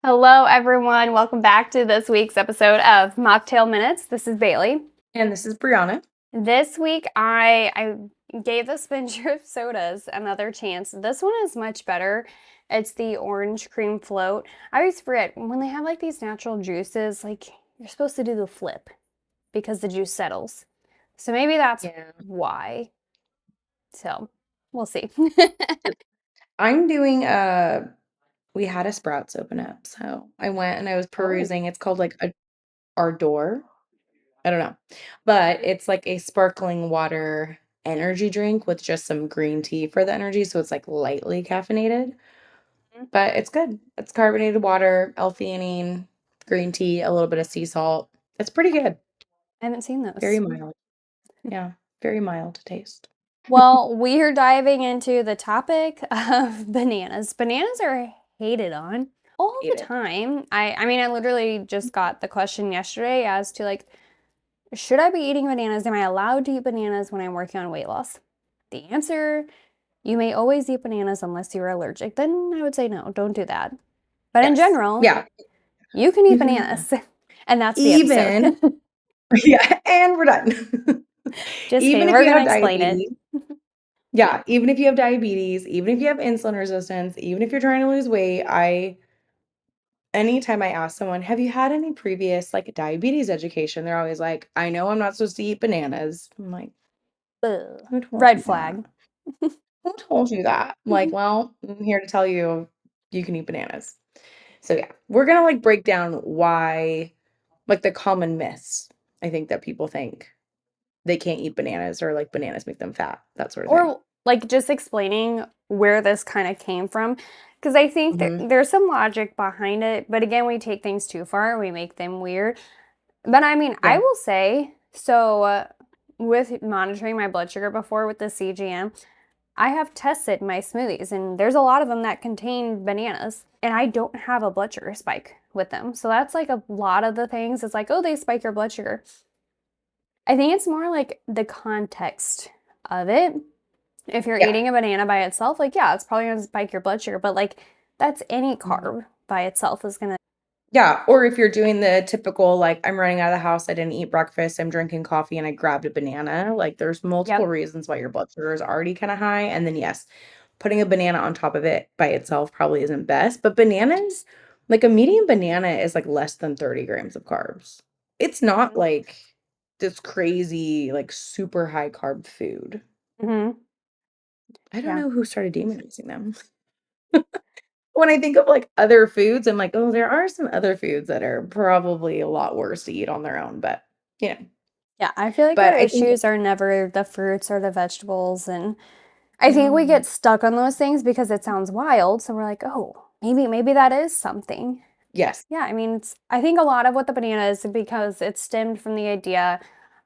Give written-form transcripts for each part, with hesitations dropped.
Hello, everyone. Welcome back to this week's episode of Mocktail Minutes. This is Bailey. And this is Brianna. This week, I gave the Spindrift sodas another chance. This one is much better. It's the orange cream float. I always forget when they have like these natural juices, like you're supposed to do the flip because the juice settles. So maybe that's why. So we'll see. I'm doing we had a Sprouts open up, so I went and I was Oh. perusing. It's called like a Ardor. I don't know. But it's like a sparkling water energy drink with just some green tea for the energy, so it's like lightly caffeinated. But it's good. It's carbonated water, L-theanine, green tea, a little bit of sea salt. It's pretty good. I haven't seen Very those. mild. Yeah, very mild to taste. Well, we are diving into the topic of bananas. Bananas are hated on all the Hate it. time. I mean, I literally just got the question yesterday as to like, should I be eating bananas? Am I allowed to eat bananas when I'm working on weight loss? The answer, you may always eat bananas unless you're allergic. Then I would say no, don't do that. But in Yes. general, Yeah. you can eat bananas. And that's the episode. Even yeah, and we're done. Just Even kidding. if We're you gonna have explain it. diabetes yeah, even if you have diabetes, even if you have insulin resistance, even if you're trying to lose weight, anytime I ask someone, "Have you had any previous, like, diabetes education?" They're always like, "I know I'm not supposed to eat bananas." I'm like, Ugh. "Who told Red you that? flag. Who told you that?" I'm like, "Well, I'm here to tell you, you can eat bananas." So, yeah, we're gonna, like, break down why like, the common myths, I think, that people think they can't eat bananas or, like, bananas make them fat, that sort of thing. Or like just explaining where this kind of came from. Because I think that Mhm. there's some logic behind it, but again, we take things too far, we make them weird. But I mean, I Yeah. will say, so with monitoring my blood sugar before with the CGM, I have tested my smoothies, and there's a lot of them that contain bananas, and I don't have a blood sugar spike with them. So that's like a lot of the things. It's like, oh, they spike your blood sugar. I think it's more like the context of it. If you're Yeah. eating a banana by itself, like, yeah, it's probably gonna spike your blood sugar, but like, that's any Mhm. carb by itself is gonna. Yeah, or if you're doing the typical, like, "I'm running out of the house, I didn't eat breakfast, I'm drinking coffee, and I grabbed a banana," like, there's multiple Yep. reasons why your blood sugar is already kinda high, and then, yes, putting a banana on top of it by itself probably isn't best, but bananas like, a medium banana is, like, less than 30 grams of carbs. It's not, like, this crazy, like, super high carb food. Mhm. I don't Yeah. know who started demonizing them. When I think of, like, other foods, I'm like, "Oh, there are some other foods that are probably a lot worse to eat on their own," but, you know. Yeah, I feel like our But I think issues are never the fruits or the vegetables, and I think we no. get stuck on those things because it sounds wild, so we're like, "Oh, maybe that is something." Yes. Yeah, I mean, it's I think a lot of what the banana is because it stemmed from the idea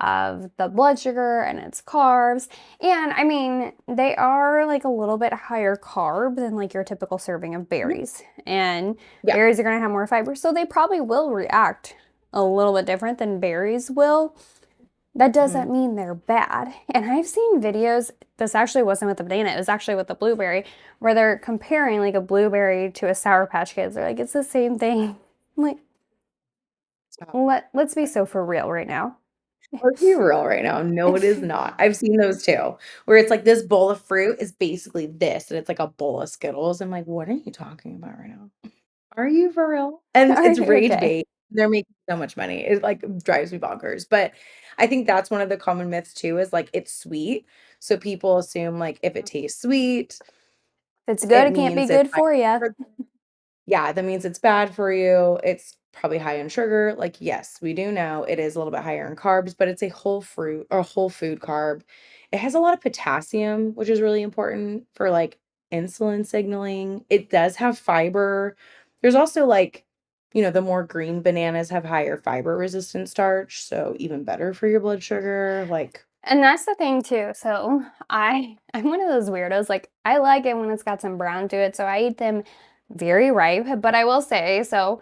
of the blood sugar and its carbs. And I mean, they are like a little bit higher carb than like your typical serving of Mhm. berries. And Yeah. berries are going to have more fiber, so they probably will react a little bit different than berries will. That Mhm. doesn't mean they're bad. And I've seen videos, this actually wasn't with the banana, it was actually with the blueberry, where they're comparing like a blueberry to a Sour Patch Kids. They're like, it's the same thing. I'm like, Stop. let's be so for real right now. Let's be real right now. No, it is not. I've seen those too, where it's like this bowl of fruit is basically this, and it's like a bowl of Skittles. I'm like, "What are you talking about right now? Are you for real?" And Are it's you rage okay? bait. They're making so much money. It, like, drives me bonkers, but I think that's one of the common myths too is, like, it's sweet, so people assume, like, if it tastes sweet, If it's good, it it can't be means it's good high for you. in sugar. Yeah, that means it's bad for you. It's probably high in sugar. Like, yes, we do know it is a little bit higher in carbs, but it's a whole fruit or whole food carb. It has a lot of potassium, which is really important for like insulin signaling. It does have fiber. There's also like, the more green bananas have higher fiber resistant starch, so even better for your blood sugar. Like, And that's the thing too. So I'm one of those weirdos. Like I like it when it's got some brown to it, so I eat them very ripe. But I will say, so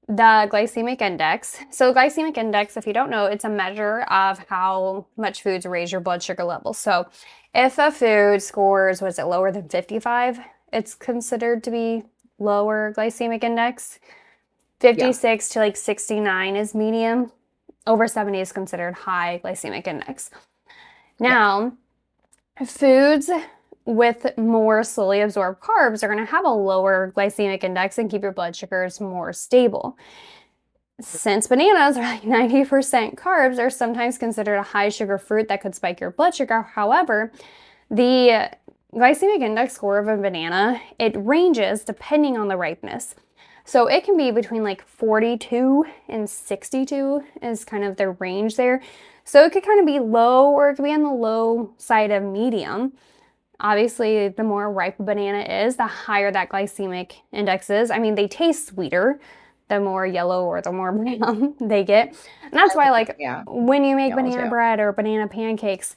the glycemic index. So glycemic index, if you don't know, it's a measure of how much foods raise your blood sugar level. So if a food scores, was it lower than 55, it's considered to be lower glycemic index. Yeah. 56 to like 69 is medium. Over 70 is considered high glycemic index. Yeah. Now, foods with more slowly absorbed carbs are going to have a lower glycemic index and keep your blood sugars more stable. Since bananas are like 90% carbs, are sometimes considered a high sugar fruit that could spike your blood sugar. However, the glycemic index score of a banana, it ranges depending on the ripeness. So it can be between like 42 and 62 is kind of the range there. So it could kind of be low or it could be on the low side of medium. Obviously, the more ripe a banana is, the higher that glycemic index is. I mean, they taste sweeter the more yellow or the more brown they get. And that's I why like them, like yeah. when you make Yellow banana too. bread or banana pancakes,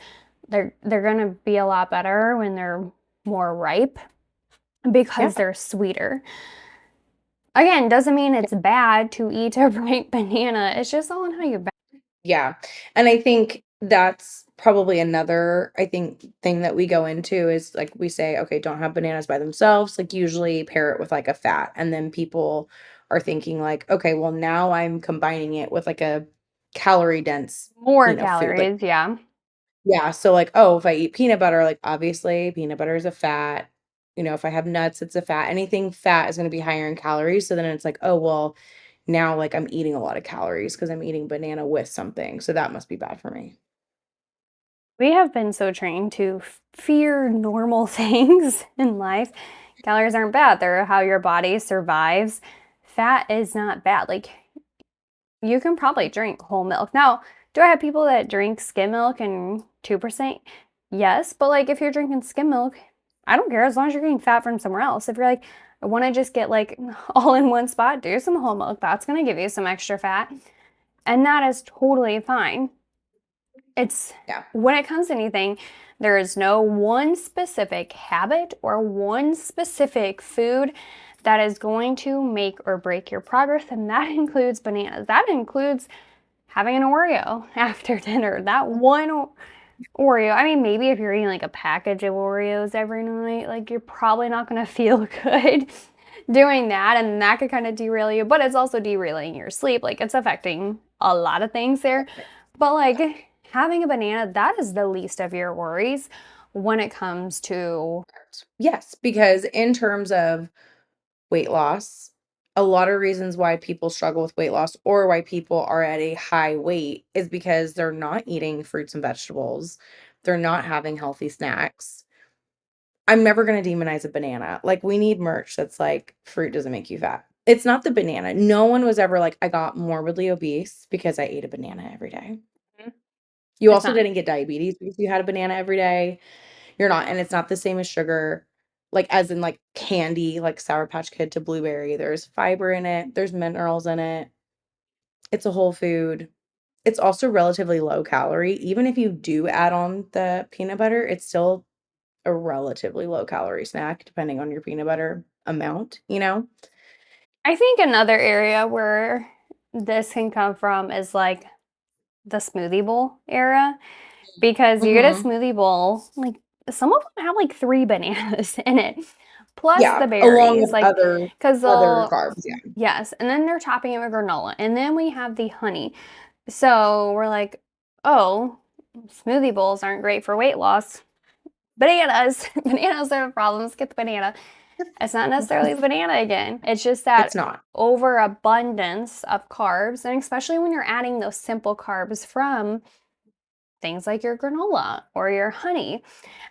they're going to be a lot better when they're more ripe Yeah. because they're sweeter. Again, doesn't mean it's bad to eat a ripe banana. It's just all on how you Yeah. And I think that's probably another, I think, thing that we go into is like we say, okay, don't have bananas by themselves. Like usually pair it with like a fat. And then people are thinking like, okay, well now I'm combining it with like a calorie dense, more food. Like, calories, yeah. yeah. So like, oh, if I eat peanut butter, like obviously peanut butter is a fat. If I have nuts, it's a fat. Anything fat is going to be higher in calories. So then it's like, oh, well, now, like, I'm eating a lot of calories because 'cause I'm eating banana with something, so that must be bad for me. We have been so trained to fear normal things in life. Calories aren't bad, they're how your body survives. Fat is not bad. Like, you can probably drink whole milk. Now, do I have people that drink skim milk and 2%? Yes, but like if you're drinking skim milk, I don't care as long as you're getting fat from somewhere else. If you're like, I want to just get like all in one spot, do some whole milk. That's going to give you some extra fat. And that is totally fine. It's Yeah. when it comes to anything, there is no one specific habit or one specific food that is going to make or break your progress, and that includes bananas. That includes having an Oreo after dinner. That one Oreo. I mean, maybe if you're eating like a package of Oreos every night, like you're probably not going to feel good doing that, and that could kind of derail you, but it's also derailing your sleep. Like it's affecting a lot of things there. But like having a banana, that is the least of your worries when it comes to Yes, because in terms of weight loss, a lot of reasons why people struggle with weight loss or why people are at a high weight is because they're not eating fruits and vegetables. They're not having healthy snacks. I'm never gonna demonize a banana. Like, we need merch that's like, "Fruit doesn't make you fat." It's not the banana. No one was ever like, "I got morbidly obese because I ate a banana every day." You it's also not. didn't get diabetes because you had a banana every day. You're not, and it's not the same as sugar, like, as in, like, candy, like Sour Patch Kid to blueberry. There's fiber in it, there's minerals in it. It's a whole food. It's also relatively low calorie. Even if you do add on the peanut butter, it's still a relatively low calorie snack depending on your peanut butter amount, you know? I think another area where this can come from is like the smoothie bowl era. Because you get a Mhm. smoothie bowl, like some of them have like 3 bananas in it, plus Yeah, the along berries, with like, because other they'll carbs, yeah. yes, and then they're topping it with granola, and then we have the honey. So we're like, "Oh, smoothie bowls aren't great for weight loss. Bananas, bananas are the problem, let's get the banana." It's not necessarily the banana again. It's just It's that not. overabundance of carbs, and especially when you're adding those simple carbs from things like your granola or your honey.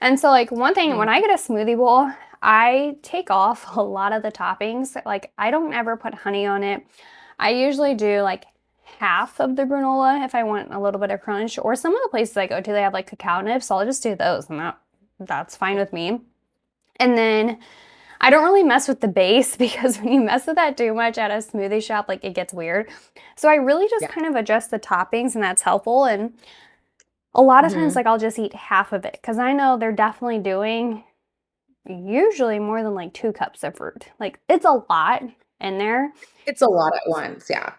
And so, like, one thing when Mhm. I get a smoothie bowl, I take off a lot of the toppings. Like, I don't ever put honey on it. I usually do like half of the granola if I want a little bit of crunch, or some of the places I go to, they have like cacao nibs. So I'll just do those, and that's fine with me. And then I don't really mess with the base because when you mess with that too much at a smoothie shop, like it gets weird. So I really just Yeah. kind of adjust the toppings, and that's helpful. And a lot of times, Mhm. like, I'll just eat half of it because I know they're definitely doing usually more than like 2 cups of fruit. Like, it's a lot in there. It's a lot at once, yeah.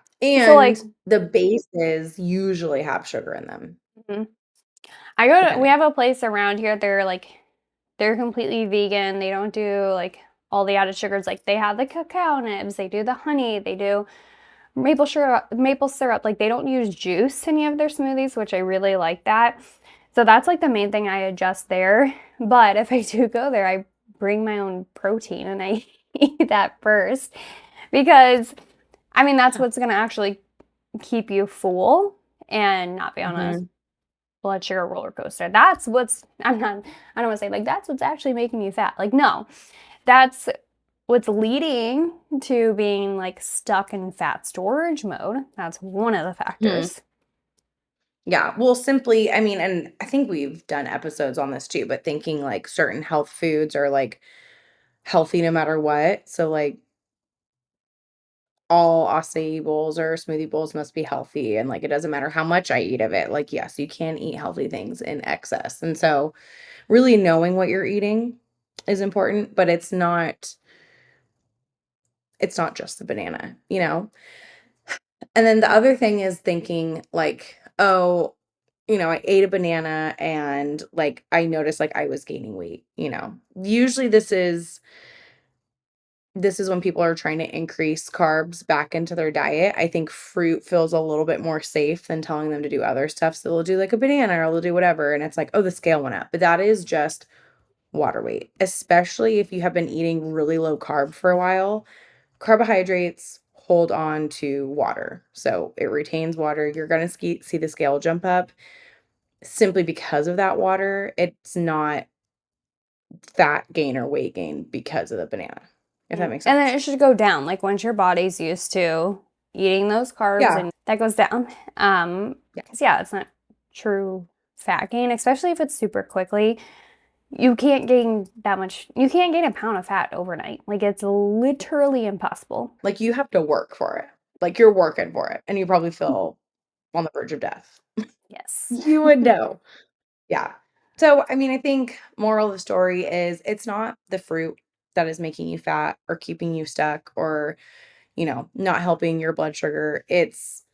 So, like, And the bases usually have sugar in them, mhm. I go to, we depending. have a place around here, they're completely vegan. They don't do like all the added sugars. Like they have the cacao nibs, they do the honey, they do maple syrup. Like they don't use juice in any of their smoothies, which I really like that. So that's like the main thing I adjust there. But if I do go there, I bring my own protein and I eat that first because I mean that's what's going to actually keep you full and not be on a Mhm. blood sugar roller coaster. That's what's I don't want to say like that's what's actually making you fat. Like no. That's what's leading to being like stuck in fat storage mode. That's one of the Mhm. factors. Yeah, well, simply, I mean, and I think we've done episodes on this too, but thinking like certain health foods are like healthy no matter what. So like all acai bowls or smoothie bowls must be healthy and like it doesn't matter how much I eat of it. Like yes, you can eat healthy things in excess. And so really knowing what you're eating is important, but it's not just the banana, you know? And then the other thing is thinking like, "Oh, I ate a banana and, like, I noticed, like, I was gaining weight," you know? Usually this is when people are trying to increase carbs back into their diet. I think fruit feels a little bit more safe than telling them to do other stuff, so they'll do, like, a banana or they'll do whatever, and it's like, "Oh, the scale went up," but that is just water weight, especially if you have been eating really low carb for a while. Carbohydrates hold on to water, so it retains water. You're gonna see the scale jump up simply because of that water. It's not fat gain or weight gain because of the banana, if Yeah. that makes And then sense. it should go down. Like once your body's used to eating those carbs Yeah, and that goes down. yeah. Because yeah, it's not true fat gain, especially if it's super quickly. You can't gain that much. You can't gain a pound of fat overnight. Like it's literally impossible. Like, you have to work for it. Like, you're working for it, and you probably feel on the verge of death. Yes. You would know. Yeah. So, I mean, I think moral of the story is it's not the fruit that is making you fat or keeping you stuck or, not helping your blood sugar. It's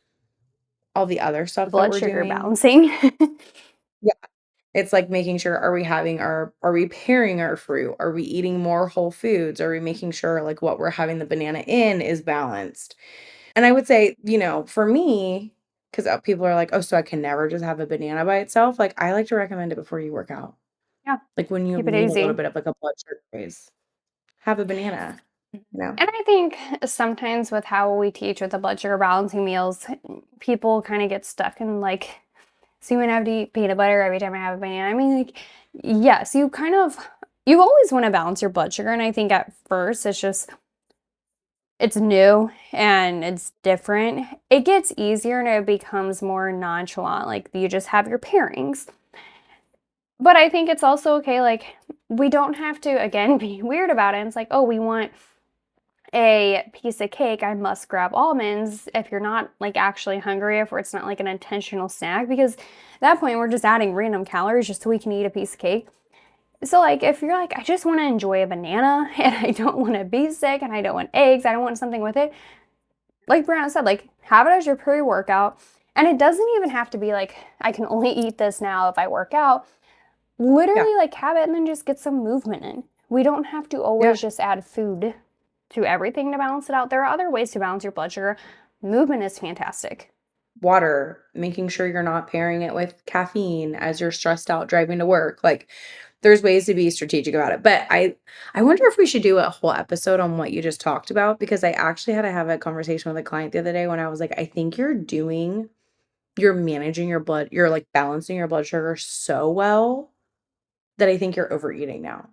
all the other stuff that Blood we're sugar doing. balancing. Yeah. It's like making sure are we pairing our fruit? Are we eating more whole foods? Are we making sure like what we're having the banana in is balanced? And I would say, for me, because people are like, oh, so I can never just have a banana by itself. Like, I like to recommend it before you work out. Yeah. Like when you Keep it need a little easy. bit of like a blood sugar raise, have a banana, Mhm. you know? And I think sometimes with how we teach with the blood sugar balancing meals, people kind of get stuck in like, so you want to have to eat peanut butter every time I have a banana. I mean, like, yes, you always want to balance your blood sugar. And I think at first it's new and it's different. It gets easier and it becomes more nonchalant. Like you just have your pairings. But I think it's also okay. Like we don't have to, again, be weird about it. It's like, oh, we want a piece of cake, I must grab almonds if you're not like actually hungry, if it's not like an intentional snack, because at that point we're just adding random calories just so we can eat a piece of cake. So like if you're like, I just want to enjoy a banana and I don't want to be sick and I don't want eggs, I don't want something with it. Like Brianna said, like have it as your pre-workout. And it doesn't even have to be like I can only eat this now if I work out. Yeah. Literally like have it and then just get some movement in. We don't have to Yeah. always just add food to everything to balance it out. There are other ways to balance your blood sugar. Movement is fantastic. Water, making sure you're not pairing it with caffeine as you're stressed out driving to work. Like there's ways to be strategic about it. But I wonder if we should do a whole episode on what you just talked about because I actually had to have a conversation with a client the other day when I was like, I think you're managing you're like balancing your blood sugar so well that I think you're overeating now.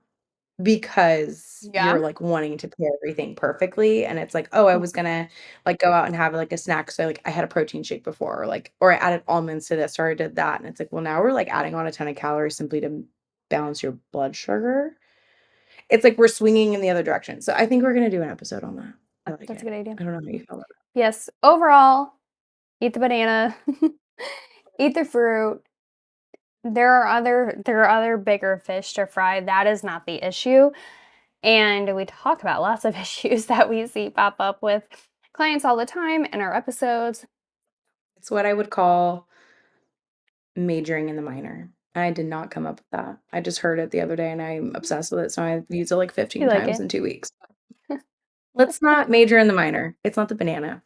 Because Yeah. you're, like, wanting to pair everything perfectly, and it's like, "Oh, I was gonna, like, go out and have, like, a snack," so, like, I had a protein shake before, or I added almonds to this, or I did that, and it's like, well, now we're, like, adding on a ton of calories simply to balance your blood sugar. It's like we're swinging in the other direction, so I think we're gonna do an episode on that. I like That's a it. good idea. I don't know how you feel about it. Yes. Overall, eat the banana, eat the fruit. There are other bigger fish to fry. That is not the issue. And we talk about lots of issues that we see pop up with clients all the time in our episodes. It's what I would call majoring in the minor. I did not come up with that. I just heard it the other day and I'm obsessed with it, so I've used it like You 15 like times it? in 2 weeks. Let's not major in the minor. It's not the banana.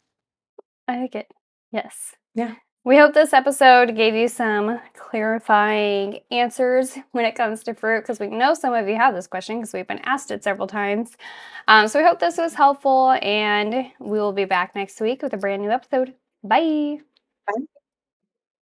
I like it. Yes. Yeah. We hope this episode gave you some clarifying answers when it comes to fruit, because we know some of you have this question because we've been asked it several times. So we hope this was helpful, and we will be back next week with a brand new episode. Bye.